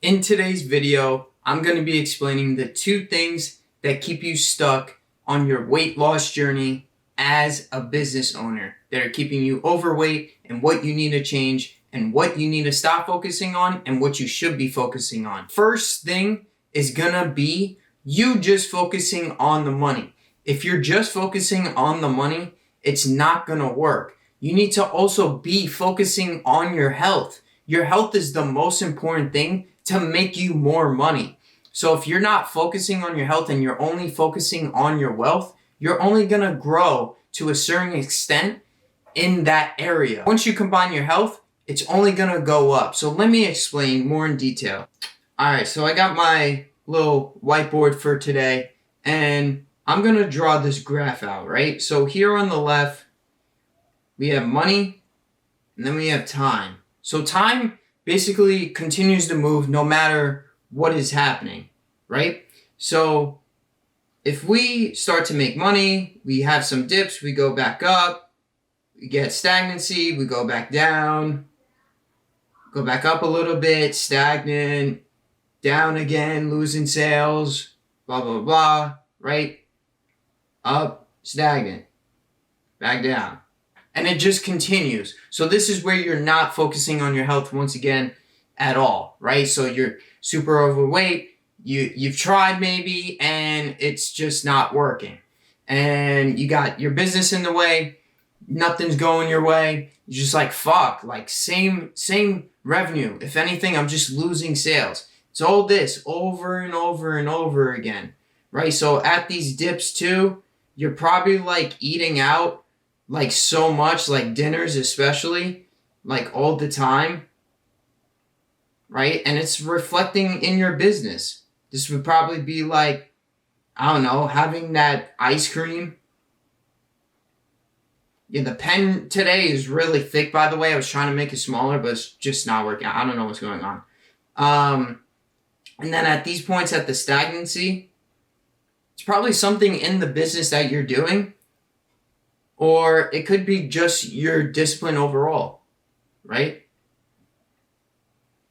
In today's video, I'm going to be explaining the two things that keep you stuck on your weight loss journey as a business owner, that are keeping you overweight, and what you need to change and what you need to stop focusing on and what you should be focusing on. First thing is going to be you just focusing on the money. If you're just focusing on the money, it's not going to work. You need to also be focusing on your health. Your health is the most important thing to make you more money. So if you're not focusing on your health and you're only focusing on your wealth, you're only going to grow to a certain extent in that area. Once you combine your health, it's only going to go up. So let me explain more in detail. All right, so I got my little whiteboard for today, and I'm going to draw this graph out, right? So here on the left, we have money, and then we have time. So time basically continues to move no matter what is happening, right? So if we start to make money, we have some dips, we go back up, we get stagnancy, we go back down, go back up a little bit, stagnant, down again, losing sales, blah, blah, blah, right? Up, stagnant, back down. And it just continues. So this is where you're not focusing on your health once again at all, right? So you're super overweight. You've tried maybe, and it's just not working. And you got your business in the way. Nothing's going your way. You're just like, fuck, like same revenue. If anything, I'm just losing sales. It's all this over and over and over again, right? So at these dips too, you're probably like eating out like so much, like dinners especially, like all the time, right? And it's reflecting in your business. This would probably be like, I don't know, having that ice cream. Yeah, the pen today is really thick, by the way. I was trying to make it smaller, but it's just not working out. I don't know what's going on. And then at these points at the stagnancy, it's probably something in the business that you're doing, or it could be just your discipline overall, right?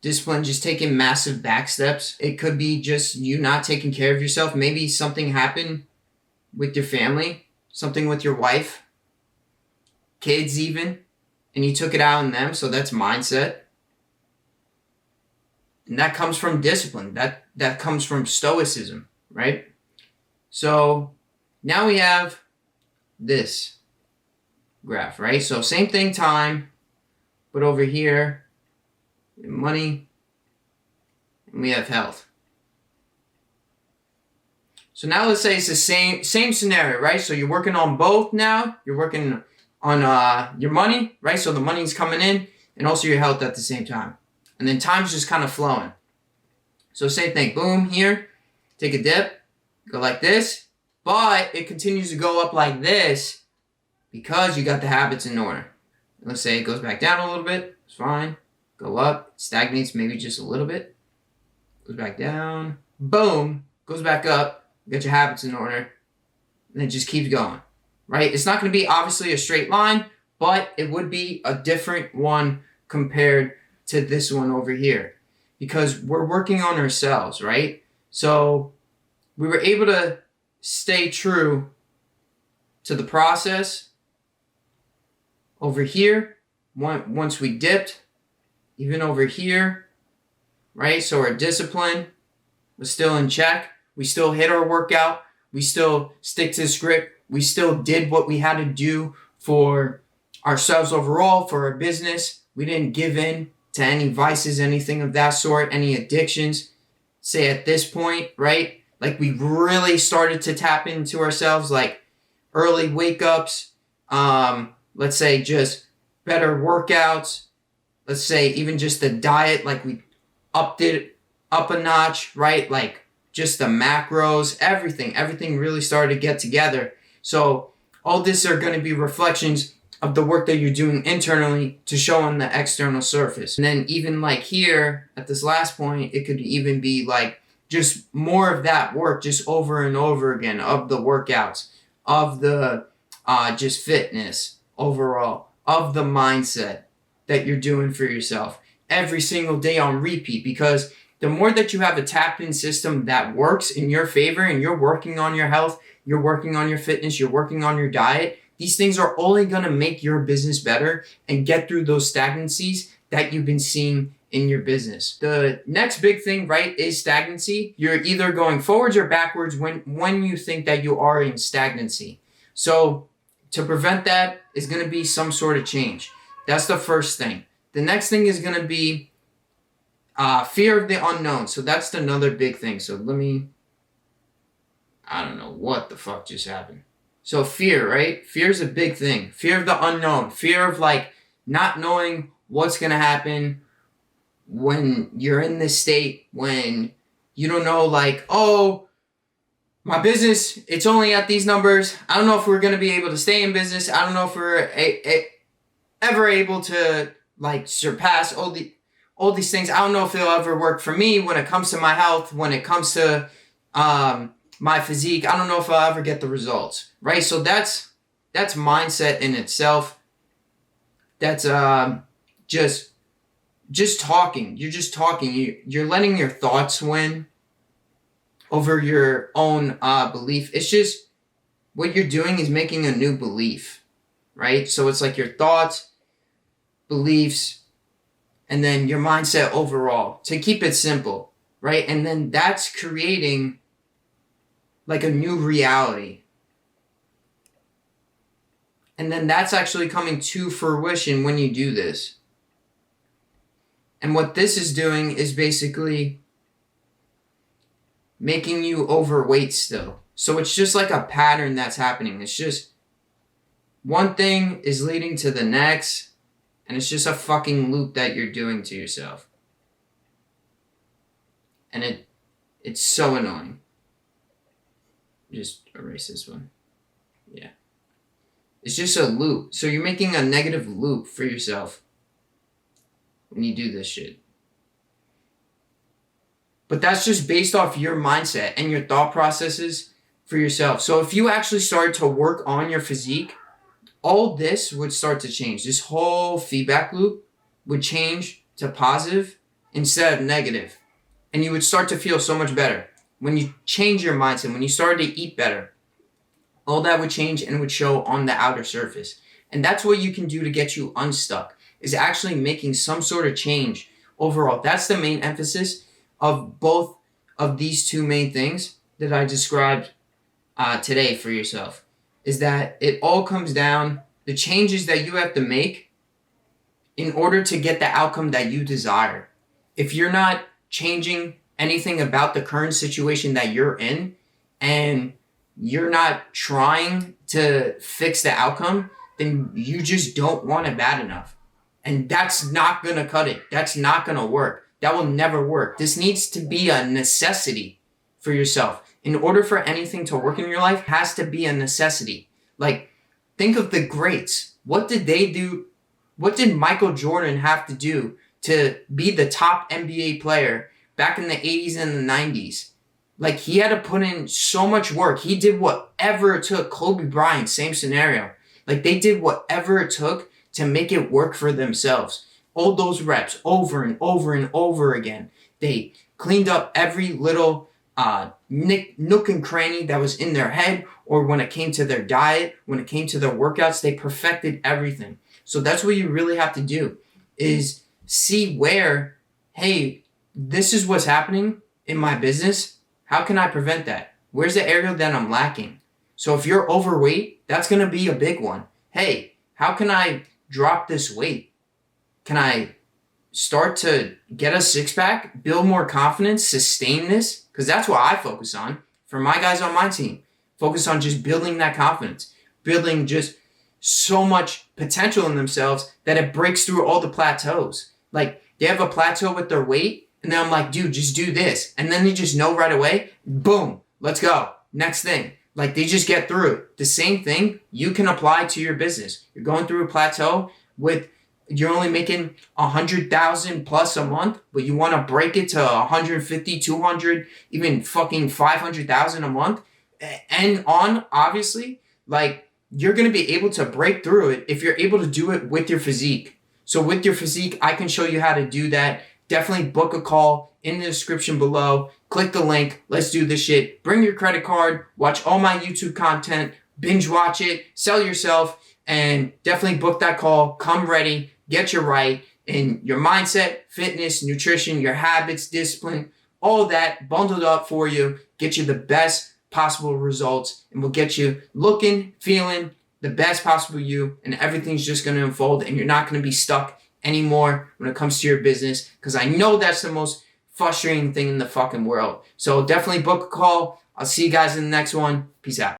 Discipline, just taking massive back steps. It could be just you not taking care of yourself. Maybe something happened with your family, something with your wife, kids even, and you took it out on them. So that's mindset. And that comes from discipline. That comes from stoicism, right? So now we have this graph, right? So same thing, time, but over here, money, and we have health. So now let's say it's the same scenario, right? So you're working on both now. You're working on your money, right? So the money's coming in, and also your health at the same time. And then time's just kind of flowing. So same thing, boom, here, take a dip, go like this, but it continues to go up like this because you got the habits in order. Let's say it goes back down a little bit. It's fine. Go up. Stagnates maybe just a little bit. Goes back down. Boom. Goes back up. You got your habits in order. And then it just keeps going. Right? It's not going to be obviously a straight line, but it would be a different one compared to this one over here. Because we're working on ourselves, right? So we were able to stay true to the process. Over here, once we dipped, even over here, right? So our discipline was still in check. We still hit our workout. We still stick to the script. We still did what we had to do for ourselves overall, for our business. We didn't give in to any vices, anything of that sort, any addictions. Say at this point, right? Like we really started to tap into ourselves, like early wake-ups, let's say just better workouts. Let's say even just the diet, like we upped it up a notch, right? Like just the macros, everything really started to get together. So all this are going to be reflections of the work that you're doing internally to show on the external surface. And then even like here at this last point, it could even be like just more of that work just over and over again, of the workouts, of the just fitness overall, of the mindset that you're doing for yourself every single day on repeat, because the more that you have a tapped-in system that works in your favor and you're working on your health, you're working on your fitness, you're working on your diet, these things are only going to make your business better and get through those stagnancies that you've been seeing in your business. The next big thing, right, is stagnancy. You're either going forwards or backwards when you think that you are in stagnancy. So to prevent that is going to be some sort of change. That's the first thing. The next thing is going to be fear of the unknown. So that's another big thing. So I don't know what the fuck just happened. So fear, right? Fear is a big thing. Fear of the unknown. Fear of like not knowing what's going to happen when you're in this state, when you don't know like, oh, my business, it's only at these numbers. I don't know if we're going to be able to stay in business. I don't know if we're ever able to like surpass all these things. I don't know if it'll ever work for me when it comes to my health, when it comes to my physique. I don't know if I'll ever get the results, right? So that's mindset in itself. That's just talking. You're just talking. You're letting your thoughts win over your own belief. It's just what you're doing is making a new belief, right? So it's like your thoughts, beliefs, and then your mindset overall, to keep it simple, right? And then that's creating like a new reality. And then that's actually coming to fruition when you do this. And what this is doing is basically making you overweight still. So it's just like a pattern that's happening. It's just one thing is leading to the next, and it's just a fucking loop that you're doing to yourself. And it's so annoying. Just erase this one. Yeah. It's just a loop. So you're making a negative loop for yourself when you do this shit. But that's just based off your mindset and your thought processes for yourself. So if you actually started to work on your physique, all this would start to change. This whole feedback loop would change to positive instead of negative. And you would start to feel so much better. When you change your mindset, when you started to eat better, all that would change and would show on the outer surface. And that's what you can do to get you unstuck, is actually making some sort of change overall. That's the main emphasis of both of these two main things that I described today for yourself, is that it all comes down, the changes that you have to make in order to get the outcome that you desire. If you're not changing anything about the current situation that you're in, and you're not trying to fix the outcome, then you just don't want it bad enough. And that's not going to cut it. That's not going to work. That will never work. This needs to be a necessity for yourself. In order for anything to work in your life, it has to be a necessity. Like, think of the greats. What did they do? What did Michael Jordan have to do to be the top NBA player back in the 80s and the 90s? Like, he had to put in so much work. He did whatever it took. Kobe Bryant, same scenario. Like, they did whatever it took to make it work for themselves. All those reps over and over and over again. They cleaned up every little nook and cranny that was in their head, or when it came to their diet, when it came to their workouts, they perfected everything. So that's what you really have to do, is see where, hey, this is what's happening in my business. How can I prevent that? Where's the area that I'm lacking? So if you're overweight, that's going to be a big one. Hey, how can I drop this weight? Can I start to get a six-pack, build more confidence, sustain this? Because that's what I focus on for my guys on my team. Focus on just building that confidence, building just so much potential in themselves that it breaks through all the plateaus. Like, they have a plateau with their weight, and then I'm like, dude, just do this. And then they just know right away, boom, let's go. Next thing. Like, they just get through it. The same thing you can apply to your business. You're going through a plateau with, you're only making 100,000 plus a month, but you want to break it to 150, 200, even fucking 500,000 a month. And on, obviously, like, you're going to be able to break through it if you're able to do it with your physique. So with your physique, I can show you how to do that. Definitely book a call in the description below. Click the link. Let's do this shit. Bring your credit card. Watch all my YouTube content. Binge watch it. Sell yourself. And definitely book that call. Come ready. Get you right in your mindset, fitness, nutrition, your habits, discipline, all that bundled up for you. Get you the best possible results. And will get you looking, feeling the best possible you. And everything's just going to unfold. And you're not going to be stuck anymore when it comes to your business, because I know that's the most frustrating thing in the fucking world. So definitely book a call. I'll see you guys in the next one. Peace out.